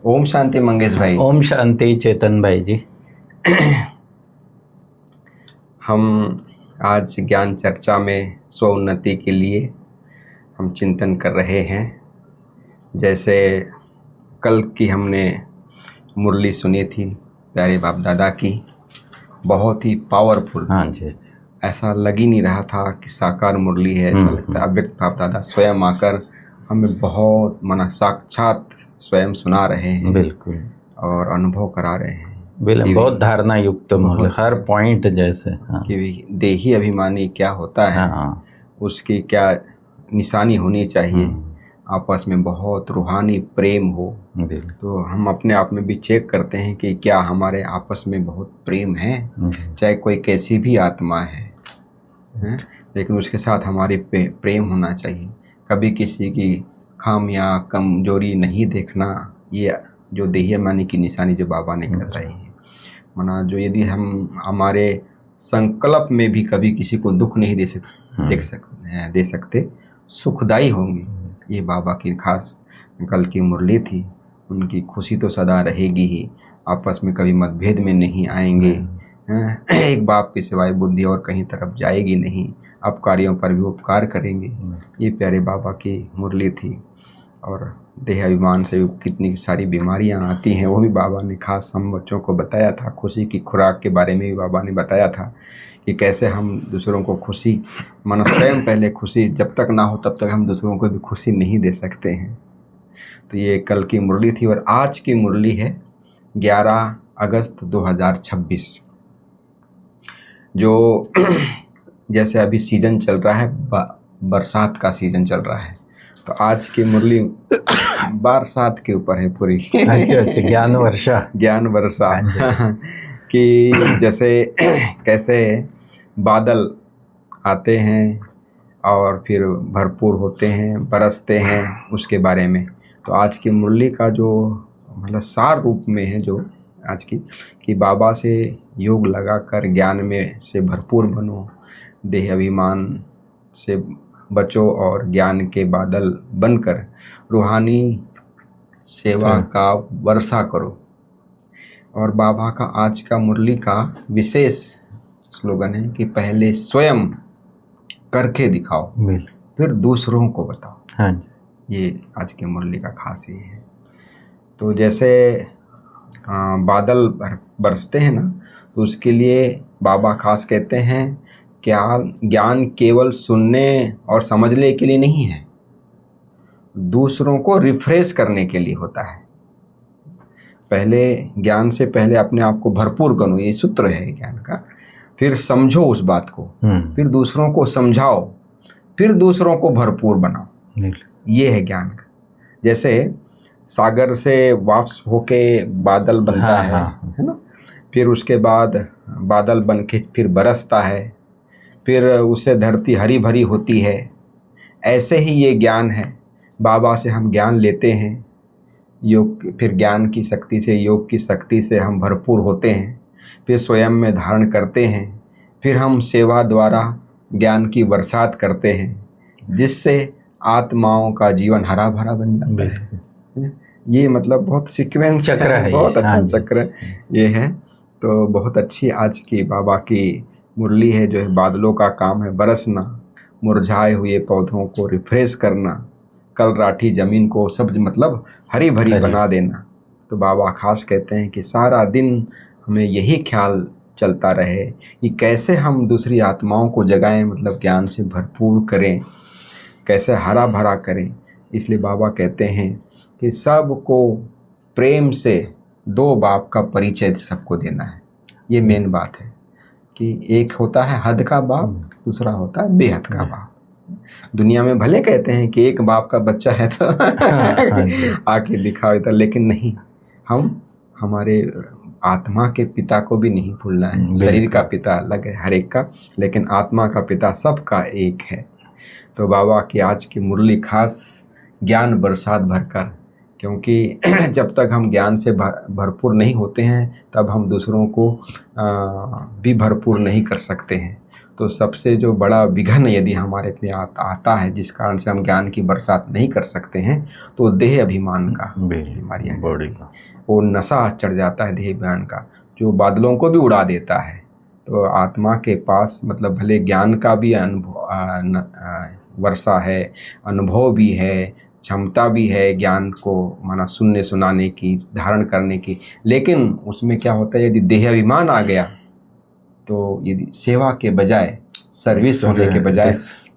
ओम शांति मंगेश भाई। ओम शांति चेतन भाई जी। हम आज ज्ञान चर्चा में स्व उन्नति के लिए हम चिंतन कर रहे हैं। जैसे कल की हमने मुरली सुनी थी प्यारे बाप दादा की, बहुत ही पावरफुल। हाँ जी। ऐसा लग ही नहीं रहा था कि साकार मुरली है, ऐसा लगता है अव्यक्त बाप दादा स्वयं आकर हमें बहुत साक्षात स्वयं सुना रहे हैं। बिल्कुल। और अनुभव करा रहे हैं। बहुत धारणा युक्त मुरली, हर पॉइंट जैसे कि देही अभिमानी क्या होता है, उसकी क्या निशानी होनी चाहिए, आपस में बहुत रूहानी प्रेम हो। तो हम अपने आप में भी चेक करते हैं कि क्या हमारे आपस में बहुत प्रेम है, चाहे कोई कैसी भी आत्मा है, लेकिन उसके साथ हमारी प्रेम होना चाहिए। कभी किसी की खामियां कमजोरी नहीं देखना, ये जो देही अभिमानी की निशानी जो बाबा ने बताई है। माना जो यदि हम हमारे संकल्प में भी कभी किसी को दुख नहीं दे सकते, सुखदाई होंगे। ये बाबा की खास कल की मुरली थी। उनकी खुशी तो सदा रहेगी ही, आपस में कभी मतभेद में नहीं आएंगे। एक बाप के सिवाय बुद्धि और कहीं तरफ जाएगी नहीं, अपकारियों पर भी उपकार करेंगे। ये प्यारे बाबा की मुरली थी। और देह अभिमान से कितनी सारी बीमारियां आती हैं, वो भी बाबा ने खास हम बच्चों को बताया था। खुशी की खुराक के बारे में भी बाबा ने बताया था कि कैसे हम दूसरों को खुशी, मानो स्वयं पहले खुशी जब तक ना हो तब तक हम दूसरों को भी खुशी नहीं दे सकते हैं। तो ये कल की मुरली थी। और आज की मुरली है 11 अगस्त 2026, जो जैसे अभी सीजन चल रहा है, बरसात का सीजन चल रहा है। तो आज की मुरली बरसात के ऊपर है पूरी। अच्छा, ज्ञान वर्षा कि जैसे कैसे बादल आते हैं और फिर भरपूर होते हैं, बरसते हैं, उसके बारे में। तो आज की मुरली का जो मतलब सार रूप में है जो आज की, कि बाबा से योग लगाकर ज्ञान में से भरपूर बनो, देह अभिमान से बचो और ज्ञान के बादल बनकर रूहानी सेवा का वर्षा करो। और बाबा का आज का मुरली का विशेष स्लोगन है कि पहले स्वयं करके दिखाओ, फिर दूसरों को बताओ। हाँ। ये आज की मुरली का खास ये है। तो जैसे बादल बरसते हैं ना, तो उसके लिए बाबा खास कहते हैं क्या ज्ञान केवल सुनने और समझने के लिए नहीं है, दूसरों को रिफ्रेश करने के लिए होता है। पहले ज्ञान से पहले अपने आप को भरपूर करो, ये सूत्र है ज्ञान का। फिर समझो उस बात को, फिर दूसरों को समझाओ, फिर दूसरों को भरपूर बनाओ। ये है ज्ञान का। जैसे सागर से वाष्प होके बादल बनता है ना, फिर उसके बाद बादल बन के फिर बरसता है, फिर उससे धरती हरी भरी होती है। ऐसे ही ये ज्ञान है। बाबा से हम ज्ञान लेते हैं, योग, फिर ज्ञान की शक्ति से, योग की शक्ति से हम भरपूर होते हैं, फिर स्वयं में धारण करते हैं, फिर हम सेवा द्वारा ज्ञान की बरसात करते हैं, जिससे आत्माओं का जीवन हरा भरा बन जाता है। ये मतलब बहुत सीक्वेंस चक्र है, बहुत अच्छा चक्र ये है। तो बहुत अच्छी आज की बाबा की मुरली है, जो है बादलों का काम है बरसना, मुरझाए हुए पौधों को रिफ्रेश करना, कल राठी जमीन को सब मतलब हरी भरी बना देना। तो बाबा खास कहते हैं कि सारा दिन हमें यही ख्याल चलता रहे कि कैसे हम दूसरी आत्माओं को जगाएं, मतलब ज्ञान से भरपूर करें, कैसे हरा भरा करें। इसलिए बाबा कहते हैं कि सबको प्रेम से दो बाप का परिचय सबको देना है। ये मेन बात है कि एक होता है हद का बाप, दूसरा होता है बेहद का बाप। दुनिया में भले कहते हैं कि एक बाप का बच्चा है तो आके दिखाओ इधर, लेकिन नहीं, हम हमारे आत्मा के पिता को भी नहीं भूलना है। शरीर का पिता अलग है हर एक का, लेकिन आत्मा का पिता सबका एक है। तो बाबा की आज की मुरली खास ज्ञान बरसात भरकर, क्योंकि जब तक हम ज्ञान से भरपूर नहीं होते हैं तब हम दूसरों को भी भरपूर नहीं कर सकते हैं। तो सबसे जो बड़ा विघन यदि हमारे पे आता है, जिस कारण से हम ज्ञान की बरसात नहीं कर सकते हैं, तो देह अभिमान का बीमारी बॉडी का वो नशा चढ़ जाता है, देह अभिमान का, जो बादलों को भी उड़ा देता है। तो आत्मा के पास मतलब भले ज्ञान का भी वर्षा है, अनुभव भी है, क्षमता भी है ज्ञान को माना सुनने सुनाने की, धारण करने की, लेकिन उसमें क्या होता है, यदि देह अभिमान आ गया तो यदि सेवा के बजाय सर्विस होने के बजाय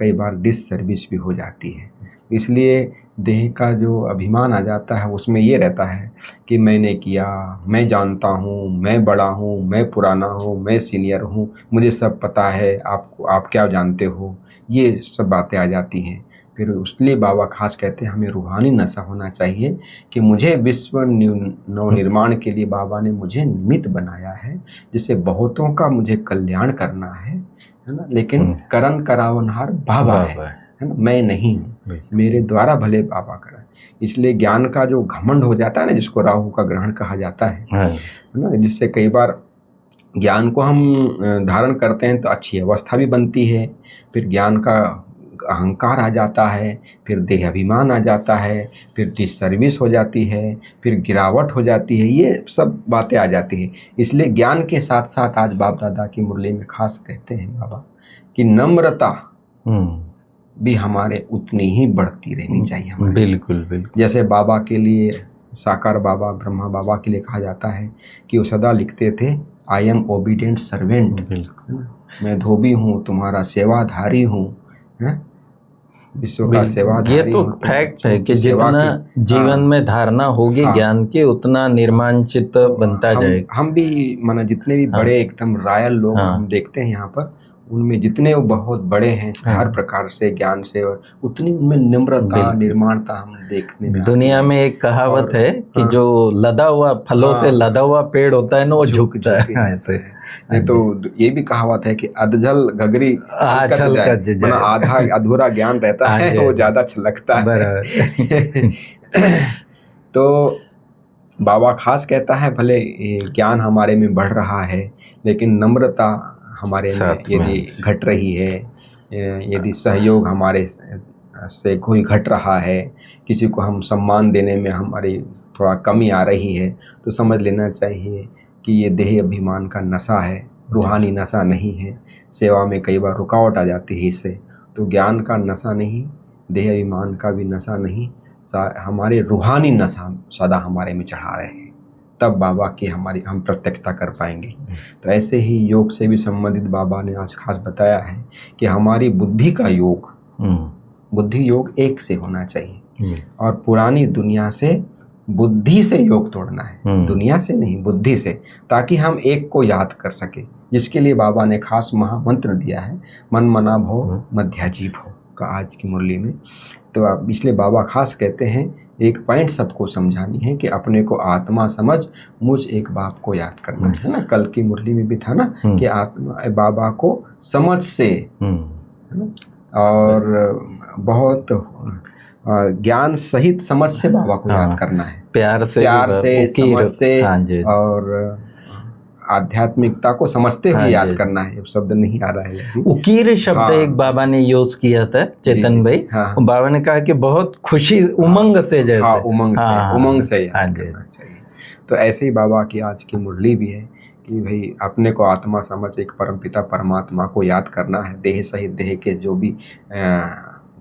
कई बार डिस सर्विस भी हो जाती है। इसलिए देह का जो अभिमान आ जाता है उसमें ये रहता है कि मैंने किया, मैं जानता हूँ, मैं बड़ा हूँ, मैं पुराना हूँ, मैं सीनियर हूँ, मुझे सब पता है, आप क्या जानते हो, ये सब बातें आ जाती हैं। फिर उसलिए बाबा खास कहते हैं हमें रूहानी नशा होना चाहिए कि मुझे विश्व नवनिर्माण के लिए बाबा ने मुझे निमित्त बनाया है, जिससे बहुतों का मुझे कल्याण करना है ना, लेकिन करन करावनहार बाबा है ना, मैं नहीं हूँ, मेरे द्वारा भले बाबा करा। इसलिए ज्ञान का जो घमंड हो जाता है ना, जिसको राहु का ग्रहण कहा जाता है ना, जिससे कई बार ज्ञान को हम धारण करते हैं तो अच्छी अवस्था भी बनती है, फिर ज्ञान का अहंकार आ जाता है, फिर देह अभिमान आ जाता है, फिर डिसर्विस हो जाती है, फिर गिरावट हो जाती है, ये सब बातें आ जाती है। इसलिए ज्ञान के साथ साथ आज बाप दादा की मुरली में खास कहते हैं बाबा कि नम्रता भी हमारे उतनी ही बढ़ती रहनी चाहिए हमारे। बिल्कुल बिल्कुल। जैसे बाबा के लिए, साकार बाबा, ब्रह्मा बाबा के लिए कहा जाता है कि वो सदा लिखते थे आई एम ओबीडियंट सर्वेंट, मैं धोबी हूँ, तुम्हारा सेवाधारी हूँ, विश्व का सेवाधारी। ये तो फैक्ट है कि जितना जीवन में धारणा होगी ज्ञान की, उतना निर्माण चित्त बनता जाएगा। हम भी माना जितने भी बड़े एकदम रॉयल लोग हम देखते हैं यहाँ पर, उनमें जितने वो बहुत बड़े हैं हर प्रकार से ज्ञान से, और उतनी उनमें नम्रता, निर्माणता हम देखने में। दुनिया में एक कहावत है कि जो लदा हुआ फलों से लदा हुआ पेड़ होता है ना, वो झुकता है ऐसे। नहीं तो ये भी कहावत है कि अधजल गगरी छलकत जाए, आधा अधूरा ज्ञान रहता है, वो ज्यादा छलकता है। तो बाबा खास कहता है भले ज्ञान हमारे में बढ़ रहा है, लेकिन नम्रता हमारे में यदि घट रही है, यदि सहयोग हमारे से कोई घट रहा है, किसी को हम सम्मान देने में हमारी थोड़ा कमी आ रही है, तो समझ लेना चाहिए कि ये देह अभिमान का नशा है, रूहानी नशा नहीं है। सेवा में कई बार रुकावट आ जाती है इससे। तो ज्ञान का नशा नहीं, देह अभिमान का भी नशा नहीं, हमारे रूहानी नशा सदा हमारे में चढ़ा रहे हैं, तब बाबा की हम प्रत्यक्षता कर पाएंगे। तो ऐसे ही योग से भी संबंधित बाबा ने आज खास बताया है कि हमारी बुद्धि का योग, बुद्धि योग एक से होना चाहिए, और पुरानी दुनिया से बुद्धि से योग तोड़ना है, दुनिया से नहीं, बुद्धि से, ताकि हम एक को याद कर सके, जिसके लिए बाबा ने खास महामंत्र दिया है, मन मना भो मध्याजी भो का आज की मुरली में। तो आप इसलिए बाबा खास कहते हैं एक पॉइंट सबको समझानी है कि अपने को आत्मा समझ, मुझ एक बाप को याद करना है ना। कल की मुरली में भी था ना कि आत्मा बाबा को समझ से, है ना, और बहुत ज्ञान सहित समझ से बाबा को याद करना है, प्यार से समझ से, और आध्यात्मिकता को समझते हुए याद करना है। शब्द नहीं आ रहा है, उकीर शब्द एक बाबा ने यूज किया था चेतन भाई। बाबा ने कहा कि बहुत खुशी, उमंग से, जैसे उमंग से याद करना चाहिए। तो ऐसे ही बाबा की आज की मुरली भी है कि भाई अपने को आत्मा समझ एक परमपिता परमात्मा को याद करना है, देह सहित देह के जो भी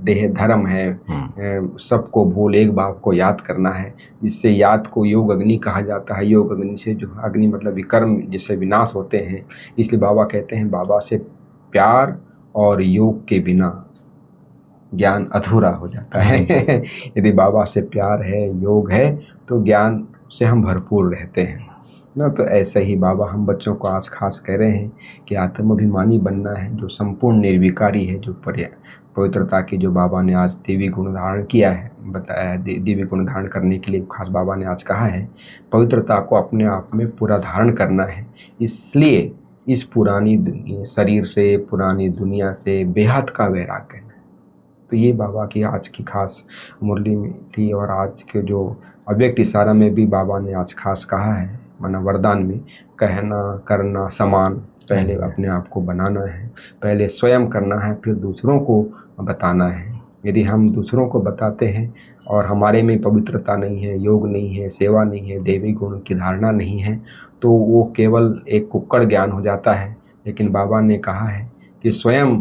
देह धर्म है सबको भूल एक बाप को याद करना है। इससे याद को योग अग्नि कहा जाता है। योग अग्नि से जो अग्नि मतलब विकर्म जिससे विनाश होते हैं, इसलिए बाबा कहते हैं बाबा से प्यार और योग के बिना ज्ञान अधूरा हो जाता है। यदि बाबा से प्यार है, योग है, तो ज्ञान से हम भरपूर रहते हैं ना। तो ऐसे ही बाबा हम बच्चों को आज खास कह रहे हैं कि आत्माभिमानी बनना है, जो संपूर्ण निर्विकारी है, जो पवित्रता की जो बाबा ने आज देवी गुण धारण किया है, बताया देवी गुण धारण करने के लिए खास बाबा ने आज कहा है पवित्रता को अपने आप में पूरा धारण करना है। इसलिए इस पुरानी शरीर से, पुरानी दुनिया से बेहद का वैराग्य है। तो ये बाबा की आज की खास मुरली में थी। और आज के जो अव्यक्त इशारा में भी बाबा ने आज खास कहा है, माना वरदान में, कहना करना समान, पहले अपने आप को बनाना है, पहले स्वयं करना है, फिर दूसरों को बताना है। यदि हम दूसरों को बताते हैं और हमारे में पवित्रता नहीं है, योग नहीं है, सेवा नहीं है, देवी गुण की धारणा नहीं है, तो वो केवल एक कुक्कड़ ज्ञान हो जाता है। लेकिन बाबा ने कहा है कि स्वयं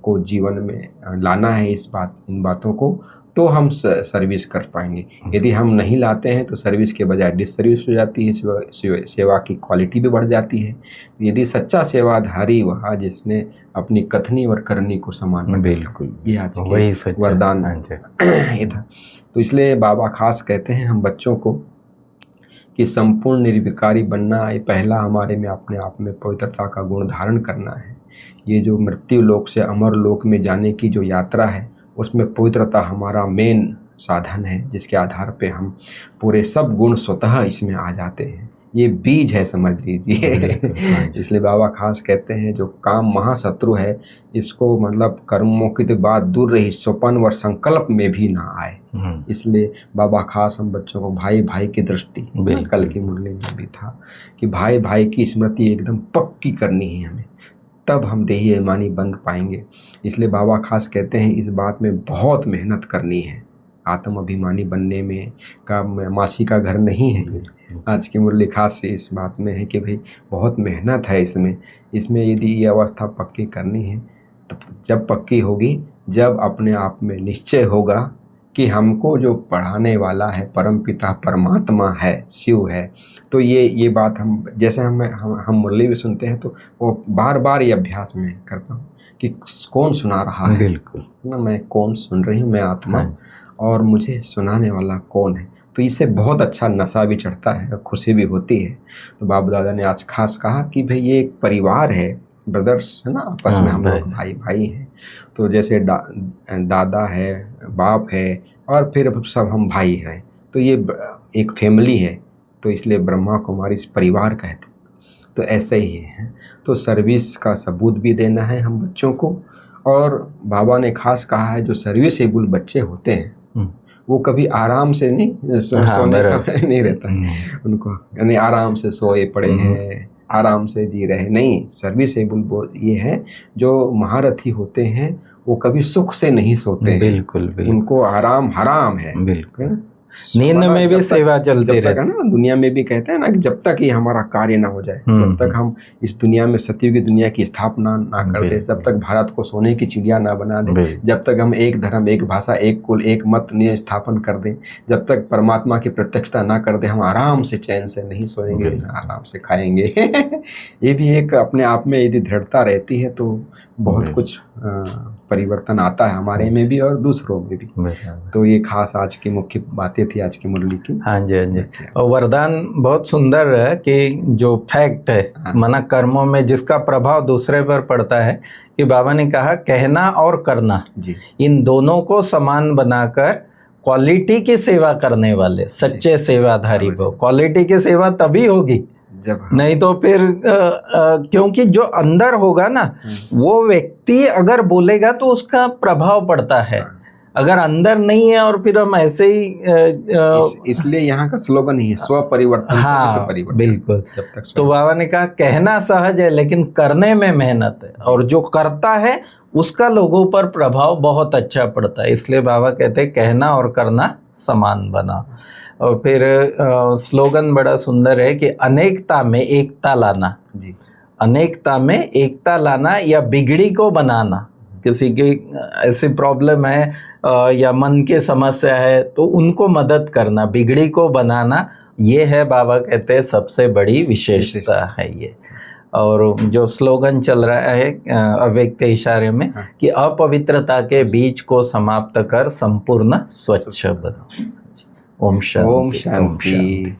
को जीवन में लाना है इन बातों को, तो हम सर्विस कर पाएंगे। यदि हम नहीं लाते हैं तो सर्विस के बजाय डिसर्विस हो जाती है, सेवा की क्वालिटी भी बढ़ जाती है। यदि सच्चा सेवाधारी वह जिसने अपनी कथनी और करनी को समान, बिल्कुल, ये आज के वरदान ये था। तो इसलिए बाबा खास कहते हैं हम बच्चों को कि संपूर्ण निर्विकारी बनना, ये पहला हमारे में अपने आप में पवित्रता का गुण धारण करना है। ये जो मृत्यु लोक से अमर लोक में जाने की जो यात्रा है, उसमें पवित्रता हमारा मेन साधन है, जिसके आधार पे हम पूरे सब गुण स्वतः इसमें आ जाते हैं। ये बीज है, समझ लीजिए। इसलिए बाबा खास कहते हैं जो काम महाशत्रु है, इसको मतलब कर्मों की तो बात दूर रही, स्वपन व संकल्प में भी ना आए। इसलिए बाबा खास हम बच्चों को भाई भाई की दृष्टि, कल की मुरली में भी था कि भाई भाई की स्मृति एकदम पक्की करनी है हमें, तब हम देही अभिमानी बन पाएंगे। इसलिए बाबा खास कहते हैं इस बात में बहुत मेहनत करनी है। आत्म अभिमानी बनने में का मासी का घर नहीं है। आज की मुरली खास इस बात में है कि भाई बहुत मेहनत है इसमें यदि ये अवस्था पक्की करनी है, तो जब पक्की होगी, जब अपने आप में निश्चय होगा कि हमको जो पढ़ाने वाला है परमपिता परमात्मा है, शिव है, तो ये बात हम जैसे हम मुरली भी सुनते हैं तो वो बार बार ये अभ्यास में करता हूँ कि कौन सुना रहा है। बिल्कुल ना, मैं कौन सुन रही हूँ, मैं आत्मा, और मुझे सुनाने वाला कौन है। तो इससे बहुत अच्छा नशा भी चढ़ता है और खुशी भी होती है। तो बाबा दादा ने आज खास कहा कि भाई ये एक परिवार है, ब्रदर्स है ना, आपस में हम लोग भाई भाई हैं। तो जैसे दादा है, बाप है, और फिर सब हम भाई हैं, तो ये एक फैमिली है। तो इसलिए ब्रह्मा कुमारी इस परिवार कहते हैं। तो ऐसे ही है। तो सर्विस का सबूत भी देना है हम बच्चों को। और बाबा ने खास कहा है जो सर्विसेबल बच्चे होते हैं वो कभी आराम से नहीं सोने का नहीं रहता है उनको, यानी आराम से सोए पड़े हैं, आराम से जी रहे नहीं। सर्विसेबल ये है जो महारथी होते हैं, वो कभी सुख से नहीं सोते हैं। बिल्कुल, उनको आराम हराम है। बिल्कुल, नींद में भी सेवा चलती रहती है ना। दुनिया में भी कहते हैं ना कि जब तक ये हमारा कार्य ना हो जाए, जब तक हम इस दुनिया में सतयुग की दुनिया की स्थापना ना कर दे, जब तक भारत को सोने की चिड़िया ना बना दे, जब तक हम एक धर्म, एक भाषा, एक कुल, एक मत स्थापन कर दें, जब तक परमात्मा की प्रत्यक्षता ना कर दे, हम आराम से चैन से नहीं सोएंगे, आराम से खाएंगे। ये भी एक अपने आप में यदि दृढ़ता रहती है तो बहुत कुछ परिवर्तन आता है हमारे में भी और दूसरों में भी। तो ये खास आज की मुख्य बातें थी आज की मुरली की। हाँ जी, हाँ जी। और वरदान बहुत सुंदर है कि जो फैक्ट है, माना कर्मों में जिसका प्रभाव दूसरे पर पड़ता है, कि बाबा ने कहा कहना और करना जी, इन दोनों को समान बनाकर क्वालिटी की सेवा करने वाले सच्चे सेवाधारी भव। क्वालिटी की सेवा तभी होगी जब नहीं तो फिर क्योंकि जो अंदर होगा ना, वो व्यक्ति अगर बोलेगा तो उसका प्रभाव पड़ता है। अगर अंदर नहीं है और फिर हम ऐसे ही इसलिए यहाँ का स्लोगन ही है स्व परिवर्तन। हाँ परिवर्तन। बिल्कुल। जब तक तो बाबा ने कहा कहना सहज है लेकिन करने में मेहनत है, और जो करता है उसका लोगों पर प्रभाव बहुत अच्छा पड़ता है। इसलिए बाबा कहते हैं कहना और करना समान बना। और फिर स्लोगन बड़ा सुंदर है कि अनेकता में एकता लाना जी, अनेकता में एकता लाना या बिगड़ी को बनाना। किसी की ऐसी प्रॉब्लम है या मन की समस्या है तो उनको मदद करना, बिगड़ी को बनाना, ये है बाबा कहते हैं सबसे बड़ी विशेषता है ये। और जो स्लोगन चल रहा है अव्यक्त इशारे में कि अपवित्रता के बीज को समाप्त कर संपूर्ण स्वच्छ बनो। ओम शांति।